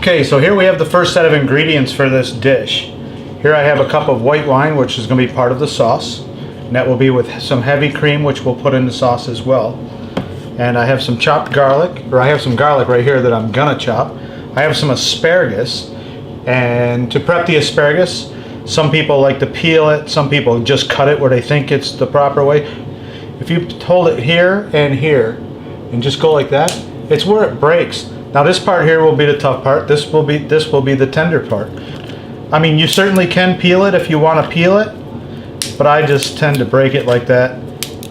Okay, so here we have the first set of ingredients for this dish. Here I have a cup of white wine, which is going to be part of the sauce. And that will be with some heavy cream, which we'll put in the sauce as well. And I have some chopped garlic, or I have some garlic right here that I'm gonna chop. I have some asparagus. And to prep the asparagus, some people like to peel it, some people just cut it where they think it's the proper way. If you hold it here and just go like that, it's where it breaks. Now this part here will be the tough part. This will be the tender part. I mean, you certainly can peel it if you want to peel it, but I just tend to break it like that,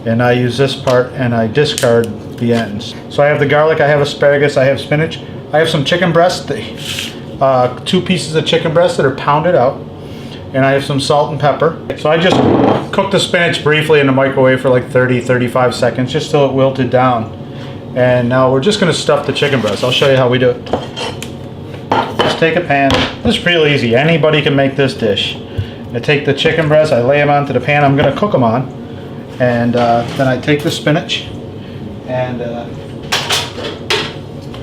and I use this part and I discard the ends. So I have the garlic, I have asparagus, I have spinach, I have some chicken breast, 2 pieces of chicken breast that are pounded out, and I have some salt and pepper. So I just cooked the spinach briefly in the microwave for like 30-35 seconds just till it wilted down. And now we're just going to stuff the chicken breast. I'll show you how we do it. Just take a pan. This is real easy. Anybody can make this dish. I take the chicken breast, I lay them onto the pan I'm going to cook them on, and then I take the spinach and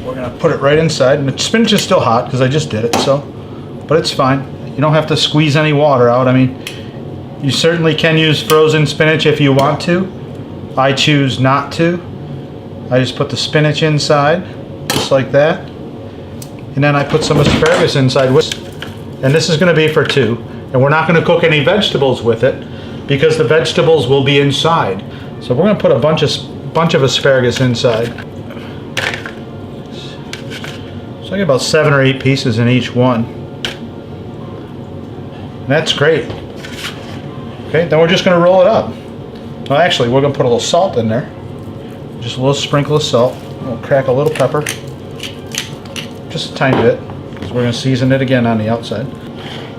we're going to put it right inside. And the spinach is still hot because I just did it, but it's fine. You don't have to squeeze any water out. I mean, you certainly can use frozen spinach if you want to. I choose not to. I just put the spinach inside, just like that. And then I put some asparagus inside, and this is going to be for 2. And we're not going to cook any vegetables with it because the vegetables will be inside. So we're going to put a bunch of asparagus inside. So I get about 7 or 8 pieces in each one. And that's great. Okay, then we're just going to roll it up. Well, actually, we're going to put a little salt in there. Just a little sprinkle of salt. We'll crack a little pepper. Just a tiny bit, because we're going to season it again on the outside.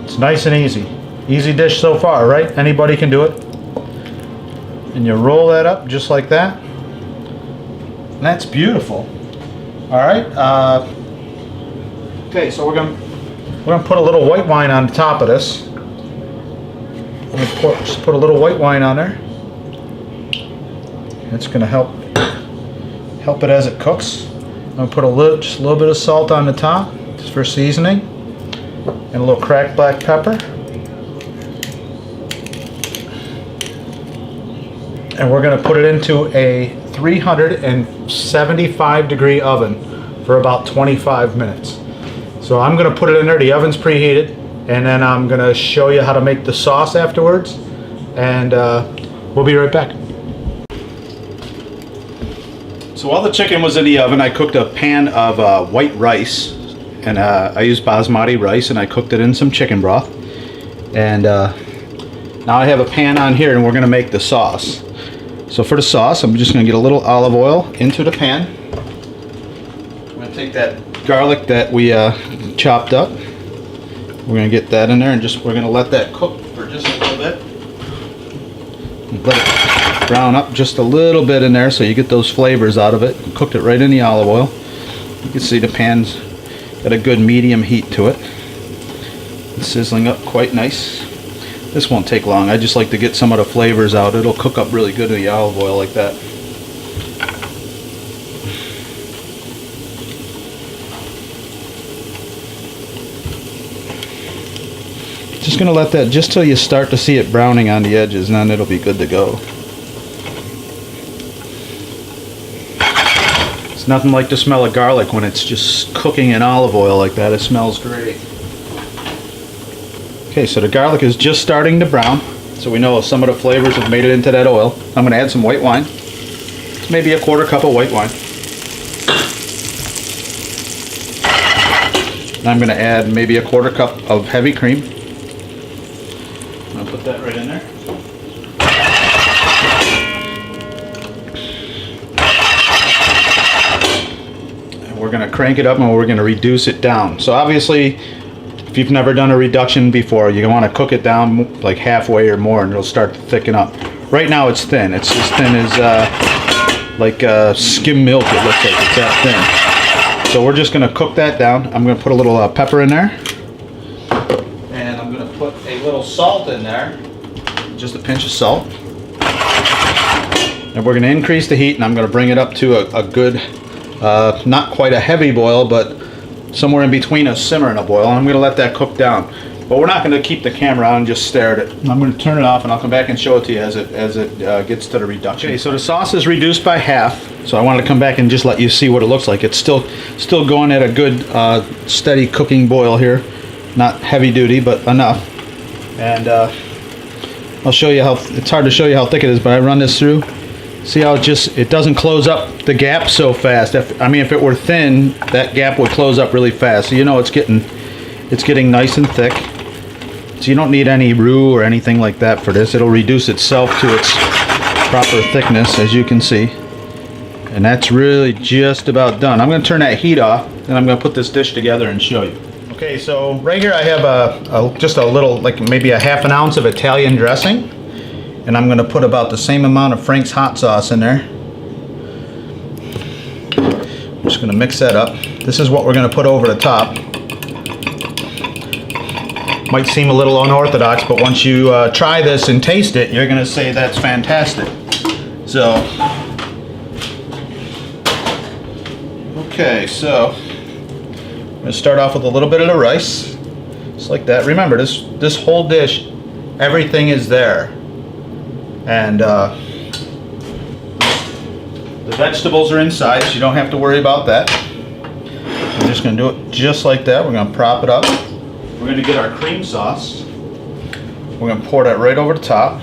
It's nice and easy. Easy dish so far, right? Anybody can do it. And you roll that up just like that. And that's beautiful. All right. Okay, so we're gonna put a little white wine on the top of this. Just put a little white wine on there. It's gonna help it as it cooks. I'm gonna put just a little bit of salt on the top, just for seasoning, and a little cracked black pepper. And we're gonna put it into a 375 degree oven for about 25 minutes. So I'm gonna put it in there, the oven's preheated, and then I'm gonna show you how to make the sauce afterwards, and we'll be right back. So while the chicken was in the oven, I cooked a pan of white rice, and I used basmati rice, and I cooked it in some chicken broth. And now I have a pan on here, and we're going to make the sauce. So for the sauce, I'm just going to get a little olive oil into the pan. I'm going to take that garlic that we chopped up. We're going to get that in there, and we're going to let that cook for just a little bit. Let it brown up just a little bit in there so you get those flavors out of it. Cooked it right in the olive oil. You can see the pan's got a good medium heat to it. It's sizzling up quite nice. This won't take long. I just like to get some of the flavors out. It'll cook up really good in the olive oil like that. Just gonna let that just till you start to see it browning on the edges, and then it'll be good to go. It's nothing like the smell of garlic when it's just cooking in olive oil like that. It smells great. Okay, so the garlic is just starting to brown, so we know some of the flavors have made it into that oil. I'm gonna add some white wine. It's maybe a 1/4 cup of white wine. I'm gonna add maybe a 1/4 cup of heavy cream. Put that right in there. And we're going to crank it up, and we're going to reduce it down. So obviously, if you've never done a reduction before, you want to cook it down like halfway or more, and it'll start to thicken up. Right now it's thin. It's as thin as like skim milk. It looks like it's that thin. So we're just going to cook that down. I'm going to put a little pepper in there. Put a little salt in there, just a pinch of salt, and we're going to increase the heat, and I'm going to bring it up to a good, not quite a heavy boil, but somewhere in between a simmer and a boil. I'm going to let that cook down. But we're not going to keep the camera on and just stare at it. I'm going to turn it off and I'll come back and show it to you as it gets to the reduction. Okay, so the sauce is reduced by half. So I wanted to come back and just let you see what it looks like. It's still going at a good steady cooking boil here. Not heavy duty, but enough. And I'll show you how, it's hard to show you how thick it is, but I run this through. See how it doesn't close up the gap so fast. If it were thin, that gap would close up really fast. So you know it's getting nice and thick. So you don't need any roux or anything like that for this. It'll reduce itself to its proper thickness, as you can see. And that's really just about done. I'm going to turn that heat off, and I'm going to put this dish together and show you. Okay, so right here I have just a little, like maybe a half an ounce of Italian dressing. And I'm going to put about the same amount of Frank's hot sauce in there. I'm just going to mix that up. This is what we're going to put over the top. Might seem a little unorthodox, but once you try this and taste it, you're going to say that's fantastic. So, okay, so I'm going to start off with a little bit of the rice, just like that. Remember, this whole dish, everything is there, and the vegetables are inside, so you don't have to worry about that. We're just going to do it just like that. We're going to prop it up. We're going to get our cream sauce. We're going to pour that right over the top.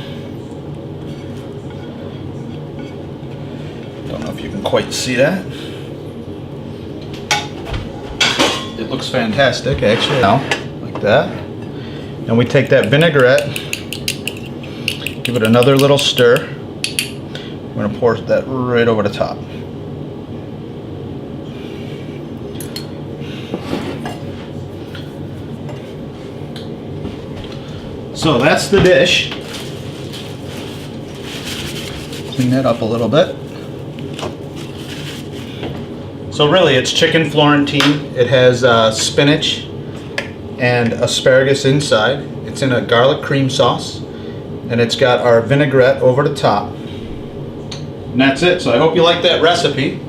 Don't know if you can quite see that. It looks fantastic, actually, now, like that. And we take that vinaigrette, give it another little stir. We're going to pour that right over the top. So that's the dish. Clean that up a little bit. So really it's chicken Florentine. It has spinach and asparagus inside. It's in a garlic cream sauce. And it's got our vinaigrette over the top. And that's it. So I hope you like that recipe.